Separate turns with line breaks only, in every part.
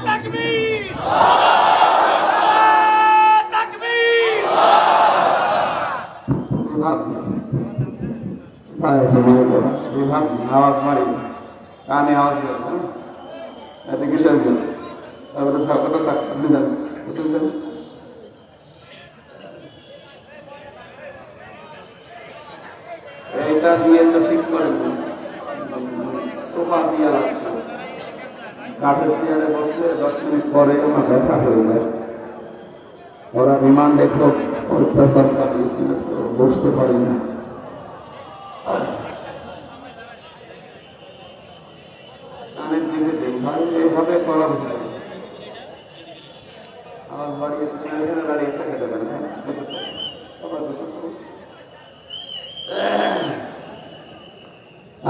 তাকবীর তাকবীর
বিভাগ আওয়াজ মারি কানে আওয়াজ এতে কিসের জন্য তারপরে আপনি জানেন এটা দিয়ে তো ঠিক করেন সোফা দিয়ে লাগছে কাঠের চেয়ারে বসলে 10 মিনিট পরে আমার ব্যথা হয়ে যায় ওরা রিমান্ডে খুব অত্যাচার চালিয়েছিল তো বসতে পারি না কানের দিকে ভাই এইভাবে করা হচ্ছে আমার বাড়ি এখানে দাঁড়িয়ে খেতে পারি না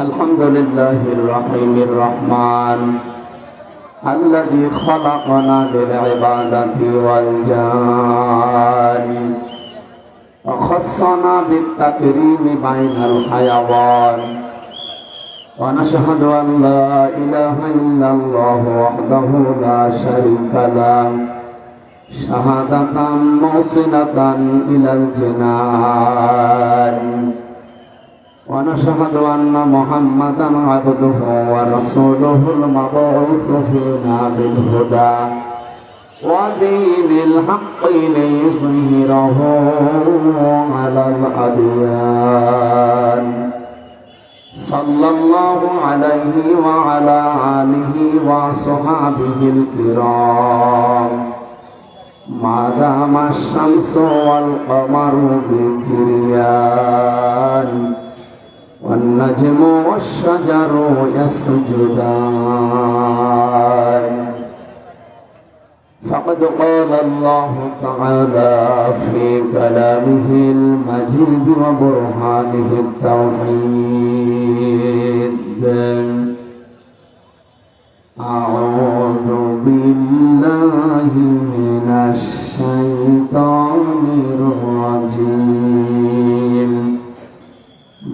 الحمد لله الرحيم الرحمن الذي خلقنا للعبادة والجان وخصنا بالتكريم بين الحيوان ونشهد أن لا إله إلا الله وحده لا شريك له شهادة موصلة إلى الجنان ونشهد أن محمدا عبده ورسوله المبعوث فينا بالهدى ودين الحق ليظهره على الأديان صلى الله عليه وعلى آله وصحبه الكرام ما دام الشمس والقمر بجريان والنجم والشجر يسجدان فقد قال الله تعالى في كلامه المجيد وبرهانه التوحيد أعوذ بالله من الشيطان الرجيم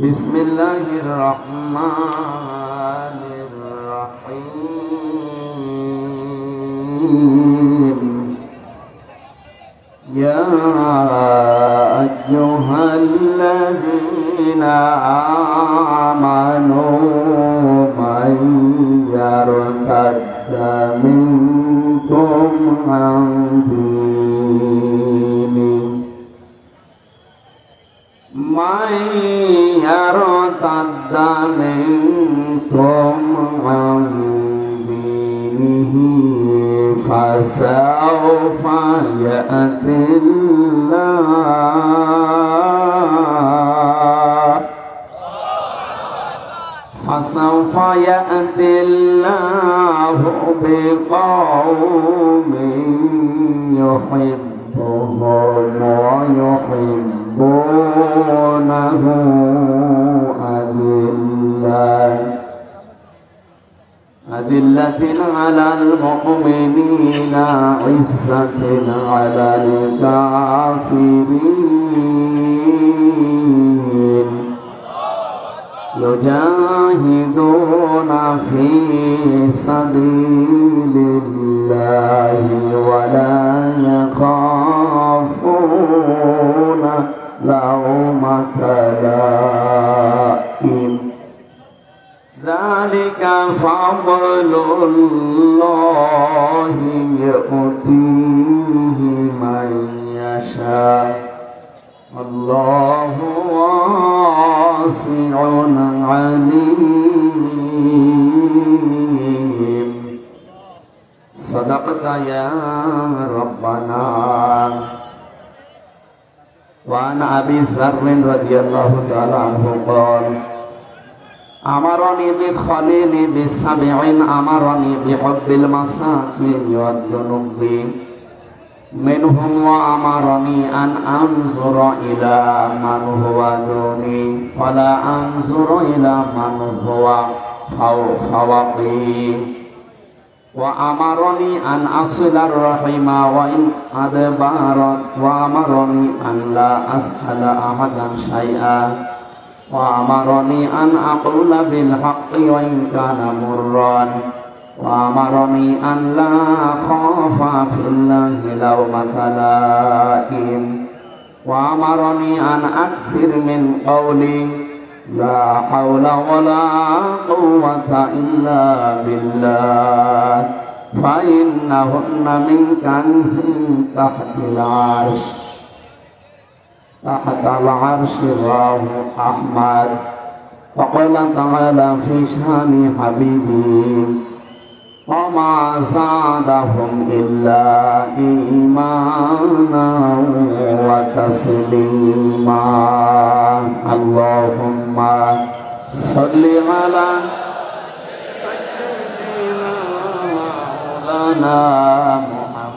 بسم الله الرحمن الرحيم يا أيها الذين آمنوا من يرتد منكم عن دينه من يرتد منكم عن دينه فسوف يأتي الله بقوم يحبهم ويحبونه أذلة على المؤمنين عزة على الكافرين يجاهدون في سبيل الله ولا يخافون لومة لائم ذلك فضل الله يؤتيه من يشاء الله واسع عليم صدقت يا ربنا وعن أبي ذر رضي الله تعالى عنه قال أمرني بخليلي بسبع أمرني بحب المساكين والذنوب منهم وأمرني أن أنظر إلى من هو دوني ولا أنظر إلى من هو فوقي وأمرني أن أصل الرحم وإن أدبرت وأمرني أن لا أسأل أحدا شيئا وأمرني أن أقول بالحق وإن كان مرا وأمرني أن لا أخاف في الله لومة لائم وأمرني أن أكثر من قولي لا حول ولا قوة إلا بالله فإنهن من كنز تحت العرش رواه أحمد. وقال تعالى في شأن حبيبي وما زادهم إلا إيمانا وتسليما. اللهم صل على سيدنا مولانا محمد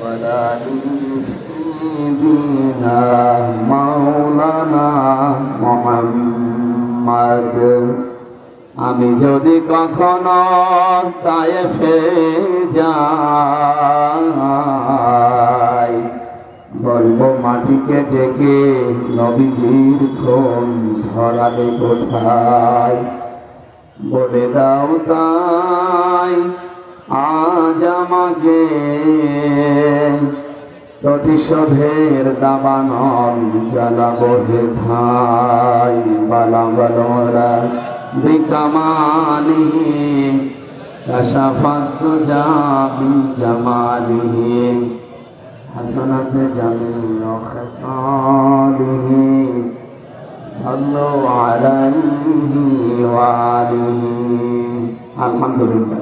وعلى سيدنا مولانا محمد. আমি যদি কখনো তায়েফে যাই বলবো মাটিকে ডেকে নবীজির খুন ছড়ালে কোথায় বলে দাও তাই আজ আমাকে প্রতিশোধের দাবানল জ্বালাবো হে ধাই বালাবলরা بكماله كشف الدجى بجماله حسنت جميع خصاله صلوا عليه وآله. الحمد لله.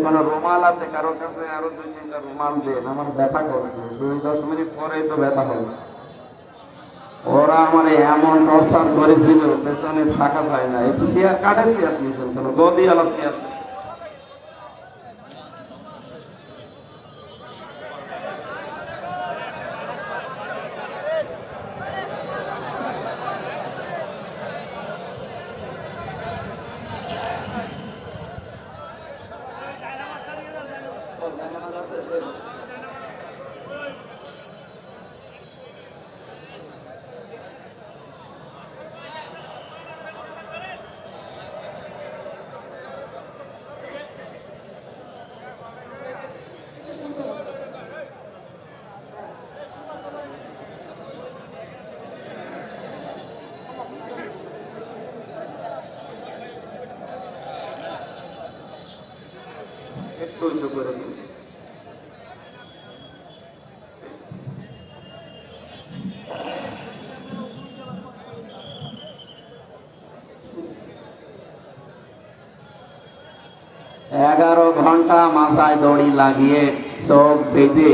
কোন রুমাল আছে কারোর কাছে? আরো 2-3টা রুমাল দেন, আমার ব্যথা করছে। 2-10 মিনিট পরেই তো ব্যথা হবে। ওরা আমার এমন টর্চার করেছিল, পেছনে থাকা যায় না। চেয়ার কাঠে চেয়ার দিয়েছেন, কেন গদি আলা চেয়ার। একটু উঁচু করে দিন। 11 ঘন্টা মাথায় দড়ি লাগিয়ে চোখ বেঁধে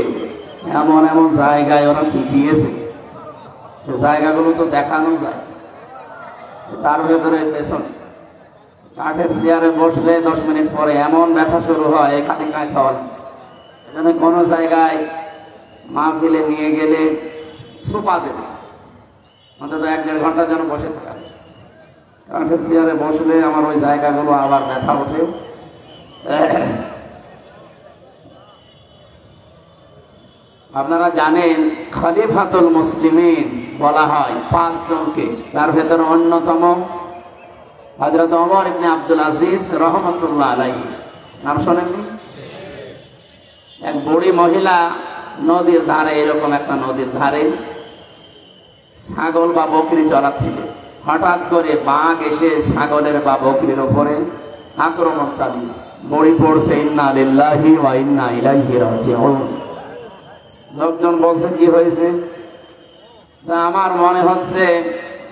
এমন এমন জায়গায় ওরা পিটিয়েছে, জায়গাগুলো তো দেখানো যায়। তার ভেতরে পেছনে কাঠের চেয়ারে বসলে 10 মিনিট পরে এমন ব্যথা শুরু হয়, এখানে খাওয়ান। এখানে কোনো জায়গায় মাহফিলে নিয়ে গেলে সোপা দেবে, অন্তত 1-1.5 ঘন্টা যেন বসে থাকা। কাঠের চেয়ারে বসলে আমার ওই জায়গাগুলো আবার ব্যথা ওঠে। আপনারা জানেন খলিফাতুল মুসলিমিন বলা হয় 5 জনকে, তার ভেতরে অন্যতম হযরত ওমর ইবনে আব্দুল আজিজ রাহমাতুল্লাহ আলাইহি। নাম শোনেননি? এক বুড়ি মহিলা নদীর ধারে, এরকম একটা নদীর ধারে ছাগল বা বকরি চড়াচ্ছিল। হঠাৎ করে বাঘ এসে ছাগলের বা বকরির উপরে আক্রমণ চালিয়েছে। বুড়ি পড়ছে ইন্না লিল্লাহি ওয়া ইন্না ইলাইহি রাজিউন। লোকজন বলছে কি হয়েছে? আমার মনে হচ্ছে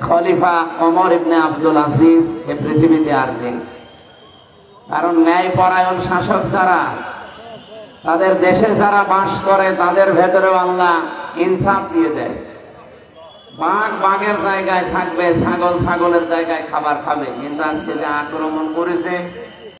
খলিফা ওমর ইবনে আব্দুল আজিজ এই পৃথিবীতে আর নেই। কারণ ন্যায়পরায়ণ শাসক যারা, তাদের দেশে যারা বাস করে, তাদের ভেতরেও আল্লাহ ইনসাফ দিয়ে দেয়। বাঘ বাঘের জায়গায় থাকবে, ছাগল ছাগলের জায়গায় খাবার খাবে। কিন্তু আজকে যে আক্রমণ করেছে